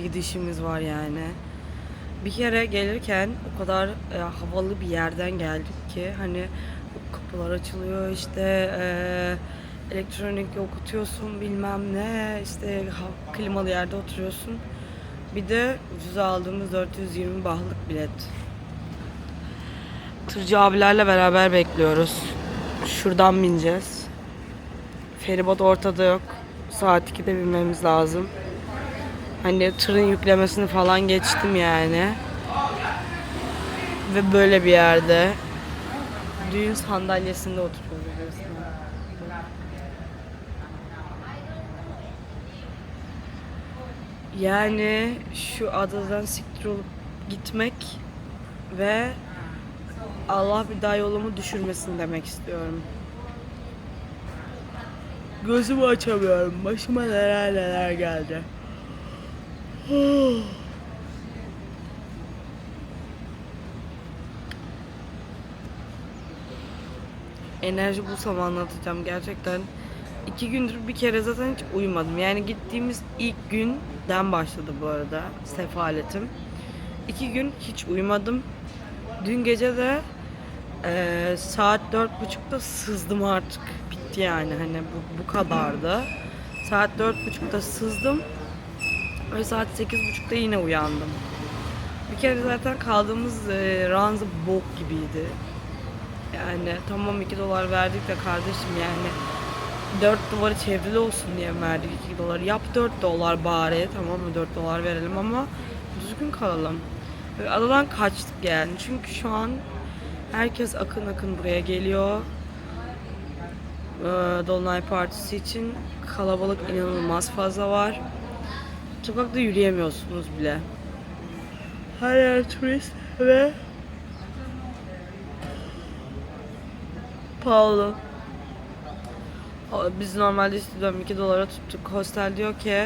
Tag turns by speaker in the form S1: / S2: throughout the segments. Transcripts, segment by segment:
S1: gidişimiz var yani. Bir kere gelirken o kadar havalı bir yerden geldik ki hani kapılar açılıyor işte elektronik okutuyorsun bilmem ne işte klimalı yerde oturuyorsun. Bir de ucuza aldığımız 420 bahlık bilet. Tırcı abilerle beraber bekliyoruz. Şuradan bineceğiz. Feribot ortada yok. Saat 2'de binmemiz lazım. Hani tırın yüklemesini falan geçtim yani. Ve böyle bir yerde. Düğün sandalyesinde oturuyoruz resmen. Yani şu adadan siktir olup gitmek ve Allah bir daha yolumu düşürmesin demek istiyorum. Gözümü açamıyorum. Başıma neler neler geldi. Enerji bulsam anlatacağım. Gerçekten 2 gündür bir kere zaten hiç uyumadım. Yani gittiğimiz ilk günden başladı bu arada sefaletim. 2 gün hiç uyumadım. Dün gece de saat 4.30'da sızdım artık. Bitti yani hani bu kadardı. Saat 4.30'da sızdım. Ve saat 8.30'da yine uyandım. Bir kere zaten kaldığımız ranza bok gibiydi. Yani tamam $2 verdik de kardeşim yani 4 duvarı çevrili olsun diye verdik $2. Yap $4 bari, tamam mı, $4 verelim ama düzgün kalalım. Ve adadan kaçtık yani çünkü şu an herkes akın akın buraya geliyor. Dolunay Partisi için kalabalık inanılmaz fazla var. Sokakta yürüyemiyorsunuz bile. Her yer turist ve pahalı. Biz normalde istiyorum $2 tuttuk. Hostel diyor ki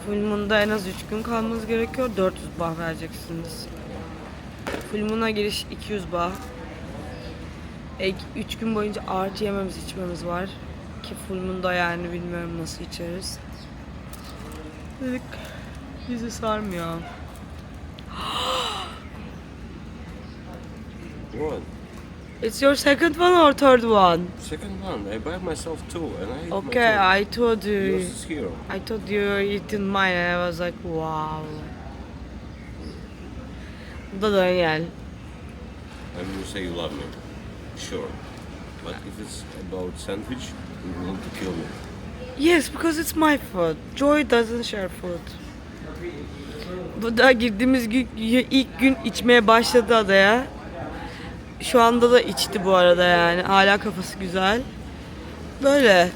S1: Full Moon'da en az 3 gün kalmanız gerekiyor. 400 bah vereceksiniz. Full Moon'a giriş 200 bah. 3 gün boyunca artı yememiz içmemiz var. Ki Full Moon'da yani bilmiyorum nasıl içeriz. Dedik bizi sarmıyor.
S2: What?
S1: It's your second one or third one?
S2: Second one. I buy myself two, and I eat
S1: Okay,
S2: my
S1: I told
S2: two.
S1: you.
S2: Yours is here.
S1: I thought you were eating mine and I was like wow. Bu da Daniel.
S2: And you say you love me. Sure. But if it's about sandwich, you want to kill me.
S1: Yes, because it's my food. Joy doesn't share food. Bu da girdiğimiz gün, ilk gün içmeye başladı adaya. Şu anda da içti bu arada yani. Hala kafası güzel. Böyle.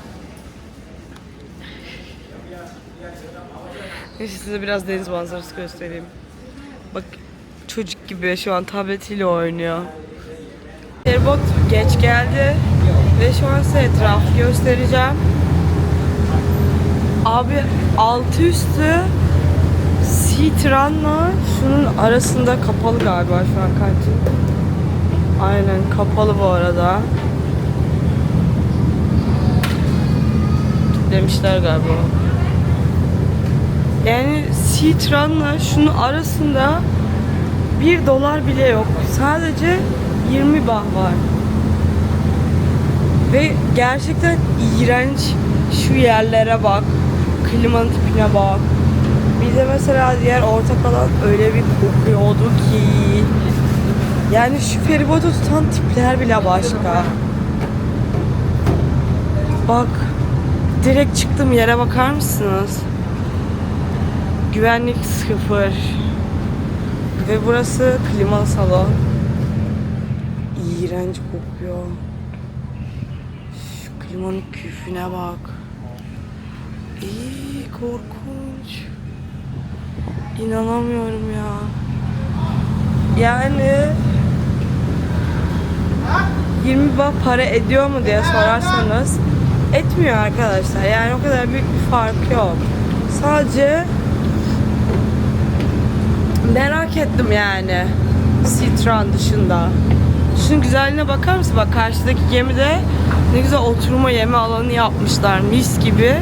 S1: Neyse size biraz deniz manzarası göstereyim. Bak çocuk gibi şu an tabletiyle oynuyor. Feribot geç geldi ve şu an size etrafı göstereceğim. Abi altı üstü Citran'la şunun arasında kapalı galiba şu an kantin. Aynen kapalı bu arada. Demişler galiba. Yani Citran'la şunun arasında $1 bile yok. Sadece 20 bah var. Ve gerçekten iğrenç. Şu yerlere bak. Klimanın tipine bak. Bir de mesela diğer ortak alan öyle bir kokuyordu ki. Yani şu feribotu tutan tipler bile başka. Bak. Direkt çıktığım yere bakar mısınız? Güvenlik 0. Ve burası klimalı salon. İğrenç kokuyor. Şu klimanın küfüne bak. Korkunç. İnanamıyorum ya. Yani 20 bah para ediyor mu diye sorarsanız etmiyor arkadaşlar. Yani o kadar büyük bir fark yok. Sadece merak ettim yani. Citran dışında. Şunun güzelliğine bakar mısın? Bak karşıdaki gemide ne güzel oturma yeme alanı yapmışlar. Mis gibi.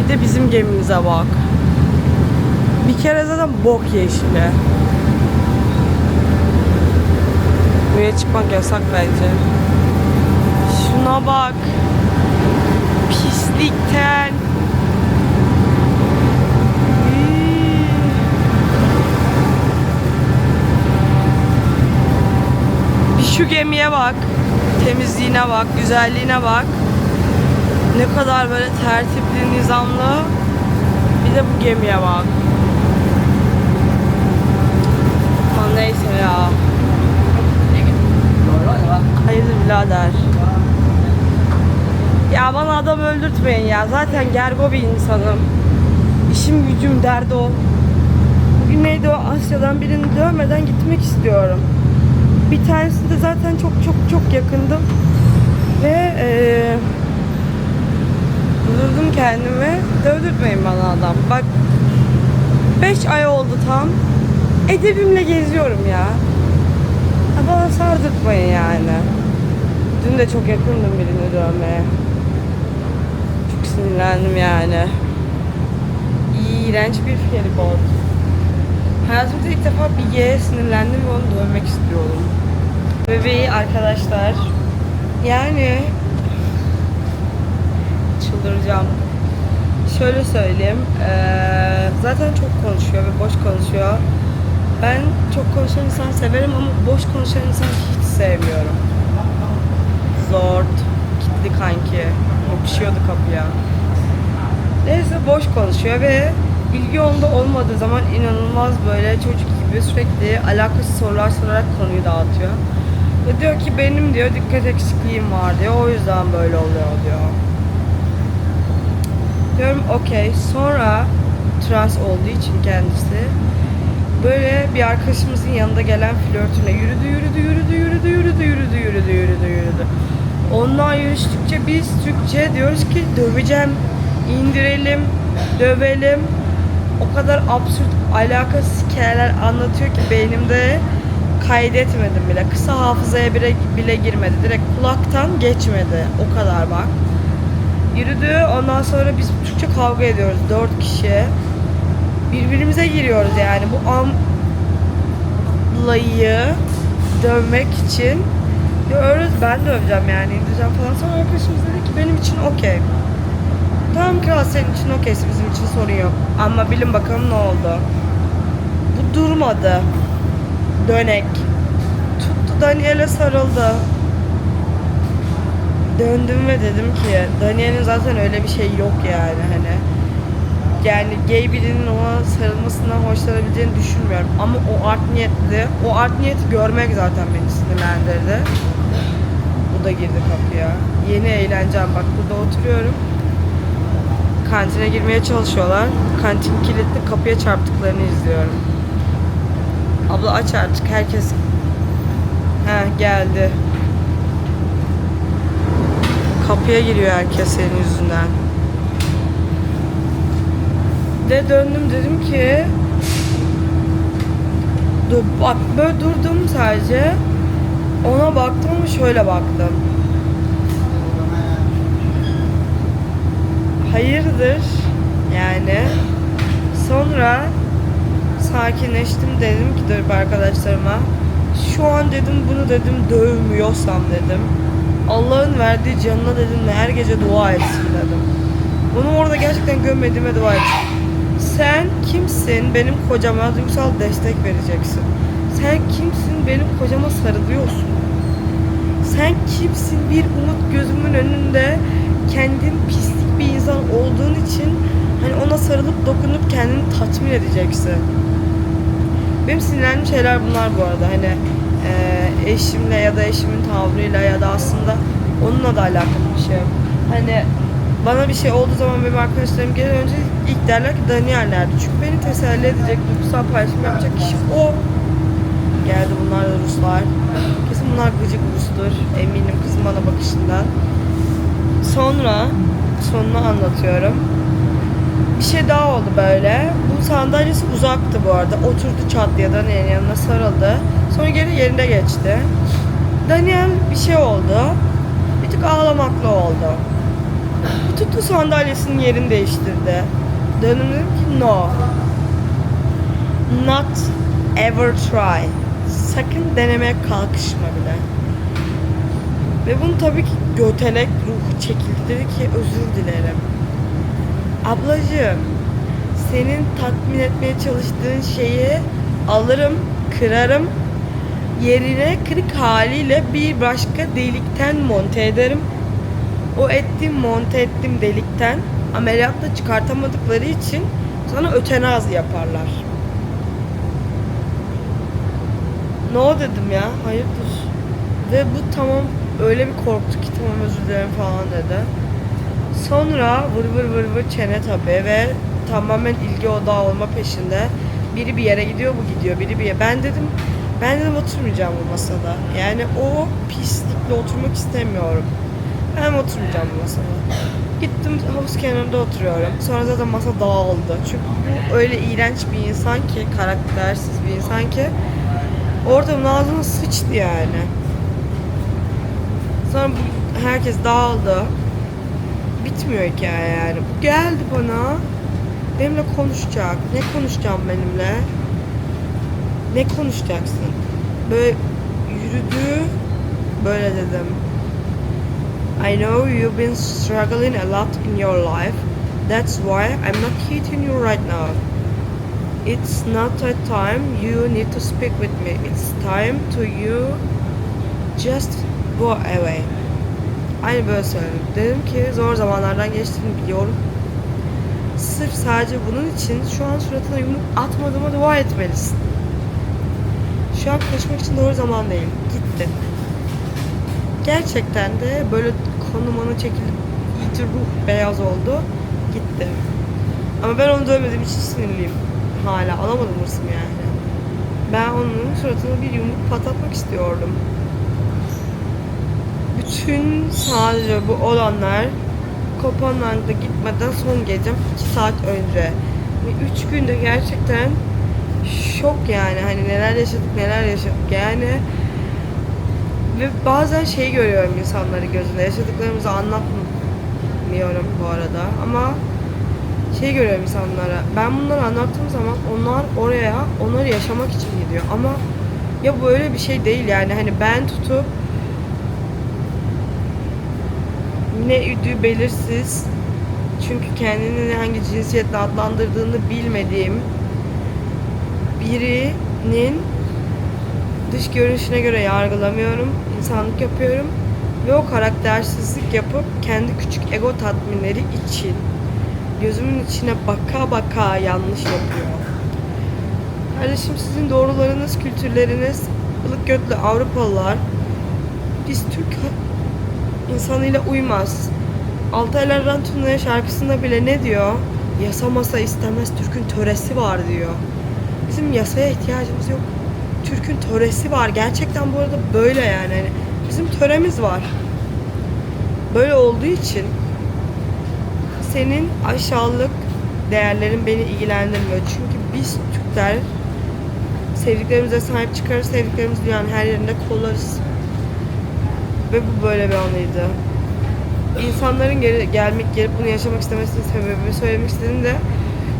S1: Bir de bizim gemimize bak. Bir kere zaten bok yeşili. Buraya çıkmak yasak bence. Şuna bak. Pislikten. Bir şu gemiye bak. Temizliğine bak, güzelliğine bak. Ne kadar böyle tertipli, nizamlı. Bir de bu gemiye bak. Ama neyse ya. Hayırdır birader. Ya bana adam öldürtmeyin ya. Zaten gergo bir insanım. İşim gücüm derdi o. Bugün neydi o, Asya'dan birini dövmeden gitmek istiyorum. Bir tanesi de zaten çok yakındım. Ve durdum kendimi. Dövdürtmeyin bana adam. Bak 5 ay oldu tam. Edebimle geziyorum ya. Bana sardırtmayın yani. Dün de çok yakındım birini dövmeye. Çok sinirlendim yani. İğrenç bir feribot. Hayatımda ilk defa bir Y'ye sinirlendim ve onu dövmek istiyorum. Bebeği arkadaşlar. Yani çıldıracağım. Şöyle söyleyeyim. Zaten çok konuşuyor ve boş konuşuyor. Ben çok konuşan insan severim ama boş konuşan insan hiç sevmiyorum. Zort. Kilitli kanki. Yapışıyordu kapıya. Neyse boş konuşuyor ve ilgi onda olmadığı zaman inanılmaz böyle çocuk gibi sürekli alakasız sorular sorarak konuyu dağıtıyor. Ve diyor ki benim diyor dikkat eksikliğim var diyor. O yüzden böyle oluyor diyor. Diyorum okey. Sonra trans olduğu için kendisi böyle bir arkadaşımızın yanında gelen flörtüne yürüdü. Ondan yürüdükçe biz Türkçe diyoruz ki döveceğim, indirelim, dövelim. O kadar absürt, alakasız hikayeler anlatıyor ki beynimde kaydetmedim bile. Kısa hafızaya bile girmedi. Direkt kulaktan geçmedi. O kadar bak. Yürüdü. Ondan sonra biz Türkçe kavga ediyoruz. 4 kişi. Birbirimize giriyoruz yani. Bu ablayı dövmek için diyoruz. Ben döveceğim yani. İndireceğim falan. Sonra arkadaşımız dedi ki benim için okey. Tamam kral, senin için okeyse bizim için sorun yok. Ama bilin bakalım ne oldu. Bu durmadı. Dönek. Tuttu Daniel'e sarıldı. Döndüm ve dedim ki Daniel'in zaten öyle bir şey yok yani hani. Yani gay birinin ona sarılmasından hoşlanabileceğini düşünmüyorum. Ama o art niyetli. O art niyeti görmek zaten beni sinirlendirdi. Bu da girdi kapıya. Yeni eğleneceğim. Bak burada oturuyorum. Kantine girmeye çalışıyorlar. Kantin kilitli, kapıya çarptıklarını izliyorum. Abla aç artık, herkes geldi. Kapıya giriyor herkes senin yüzünden. De döndüm dedim ki bak böyle durdum sadece. Ona baktım ama şöyle baktım. Hayırdır yani. Sonra sakinleştim, dedim ki dönüp arkadaşlarıma şu an dedim bunu dedim dövmüyorsam dedim Allah'ın verdiği canına dedim her gece dua etsin dedim. Bunu orada gerçekten gömmediğime dua etsin. Sen kimsin benim kocama duygusal destek vereceksin? Sen kimsin benim kocama sarılıyorsun? Sen kimsin bir umut gözümün önünde kendin pislik bir insan olduğun için hani ona sarılıp dokunup kendini tatmin edeceksin. Benim sinirlendiğim şeyler bunlar bu arada. Hani eşimle ya da eşimin tavrıyla ya da aslında onunla da alakalı bir şey. Hani bana bir şey olduğu zaman benim arkadaşlarım gelir önce ilk derler ki Daniel nerede? Çünkü beni teselli edecek, duygusal paylaşım yapacak kişi o. Geldi bunlar da Ruslar. Kesin bunlar gıcık Rus'tur. Eminim kızım bana bakışından. Sonra sonunu anlatıyorum. Bir şey daha oldu böyle. Bu sandalyesi uzaktı bu arada. Oturdu çat diye Daniel'in yanına sarıldı. Sonra geri yerine geçti. Daniel bir şey oldu. Bir tık ağlamaklı oldu. Tuttu sandalyesinin yerini değiştirdi. Döndüm dedim ki no. Not ever try. Sakın denemeye kalkışma bile. Ve bunu tabii ki götelek ruhu çekildi. Dedi ki özür dilerim. Ablacığım, senin tatmin etmeye çalıştığın şeyi alırım, kırarım. Yerine kırık haliyle bir başka delikten monte ederim. O monte ettiğim delikten ameliyatla çıkartamadıkları için sana ötenazi yaparlar. No dedim ya, hayırdır. Ve bu tamam, öyle bir korktu ki tamam özür dilerim falan dedi. Sonra vır çene tabi ve tamamen ilgi odağı olma peşinde. Biri bir yere gidiyor, bu gidiyor, biri bir yere. Ben dedim oturmayacağım bu masada. Yani o pislikle oturmak istemiyorum. Ben oturmayacağım bu masada. Gittim havuz kenarında oturuyorum. Sonra zaten masa dağıldı. Çünkü bu öyle iğrenç bir insan ki, karaktersiz bir insan ki ortamın ağzına sıçtı yani. Sonra herkes dağıldı. Bitmiyor hikaye yani. Bu geldi bana. Benimle konuşacak. Ne konuşacağım benimle? Ne konuşacaksın? Böyle yürüdü. Böyle dedim. I know you've been struggling a lot in your life. That's why I'm not hitting you right now. It's not a time you need to speak with me. It's time to you just go away. Aynı böyle söyledim. Dedim ki zor zamanlardan geçtiğini biliyorum. Sırf sadece bunun için şu an suratına yumruk atmadığıma dua etmelisin. Şu an konuşmak için doğru zaman değil. Gitti. Gerçekten de böyle konumana çekilip iyice ruh beyaz oldu. Gitti. Ama ben onu dövmediğim için sinirliyim. Hala alamadım hırsımı yani. Ben onun suratına bir yumruk patlatmak istiyordum. Bütün sadece bu olanlar Kopenhag'da gitmeden son gecem 2 saat önce. Ve 3 günde gerçekten şok yani. Hani neler yaşadık yani. Ve bazen şey görüyorum insanları gözünde. Yaşadıklarımızı anlatmıyorum bu arada. Ama şey görüyorum insanlara. Ben bunları anlattığım zaman onlar oraya onları yaşamak için gidiyor. Ama ya bu öyle bir şey değil yani. Hani ben tutup ne üdüğü belirsiz, çünkü kendini hangi cinsiyetle adlandırdığını bilmediğim birinin dış görünüşüne göre yargılamıyorum, insanlık yapıyorum ve o karaktersizlik yapıp kendi küçük ego tatminleri için gözümün içine baka baka yanlış yapıyor. Kardeşim, sizin doğrularınız, kültürleriniz, ılık götlü Avrupalılar biz Türk insanıyla uymaz. Altaylardan Turna'ya şarkısında bile ne diyor? Yasa masa istemez, Türk'ün töresi var diyor. Bizim yasaya ihtiyacımız yok. Türk'ün töresi var. Gerçekten bu arada böyle yani. Hani bizim töremiz var. Böyle olduğu için senin aşağılık değerlerin beni ilgilendirmiyor. Çünkü biz Türkler sevdiklerimize sahip çıkarız, sevdiklerimizi dünyanın her yerinde kollarız. Ve bu böyle bir anıydı. İnsanların gelip bunu yaşamak istemesinin sebebini söylemek istedim de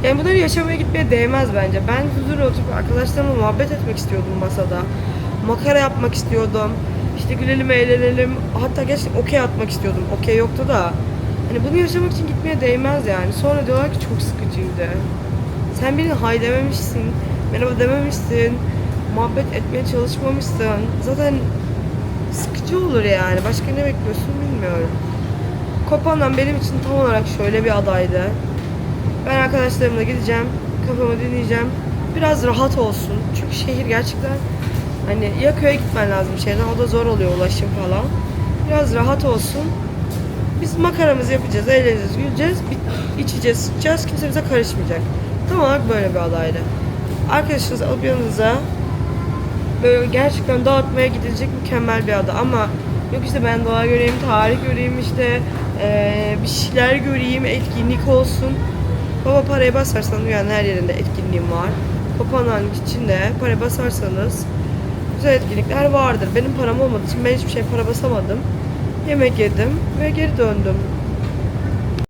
S1: yani bunları yaşamaya gitmeye değmez bence. Ben huzurla oturup arkadaşlarımla muhabbet etmek istiyordum masada. Makara yapmak istiyordum. İşte gülelim, eğlenelim. Hatta gerçekten okey atmak istiyordum. Okey yoktu da. Hani bunu yaşamak için gitmeye değmez yani. Sonra diyorlar ki çok sıkıcıydı. Sen birine hay dememişsin. Merhaba dememişsin. Muhabbet etmeye çalışmamışsın. Zaten sıkıcı olur yani. Başka ne bekliyorsun bilmiyorum. Kopan'dan benim için tam olarak şöyle bir adaydı. Ben arkadaşlarımla gideceğim. Kafamı dinleyeceğim. Biraz rahat olsun. Çünkü şehir gerçekten hani ya köye gitmen lazım şehirden. O da zor oluyor ulaşım falan. Biraz rahat olsun. Biz makaramızı yapacağız. Eğleneceğiz, güleceğiz. İçeceğiz, sıçacağız. Kimse bize karışmayacak. Tam olarak böyle bir adaydı. Arkadaşınızı alıp yanınıza böyle gerçekten dağıtmaya gidilecek mükemmel bir ada. Ama yok işte ben doğa göreyim, tarih göreyim, işte bir şeyler göreyim, etkinlik olsun. Baba paraya basarsan dünyanın her yerinde etkinliğim var. Kopenhag içinde para basarsanız güzel etkinlikler vardır. Benim param olmadığı için ben hiçbir şey para basamadım. Yemek yedim ve geri döndüm.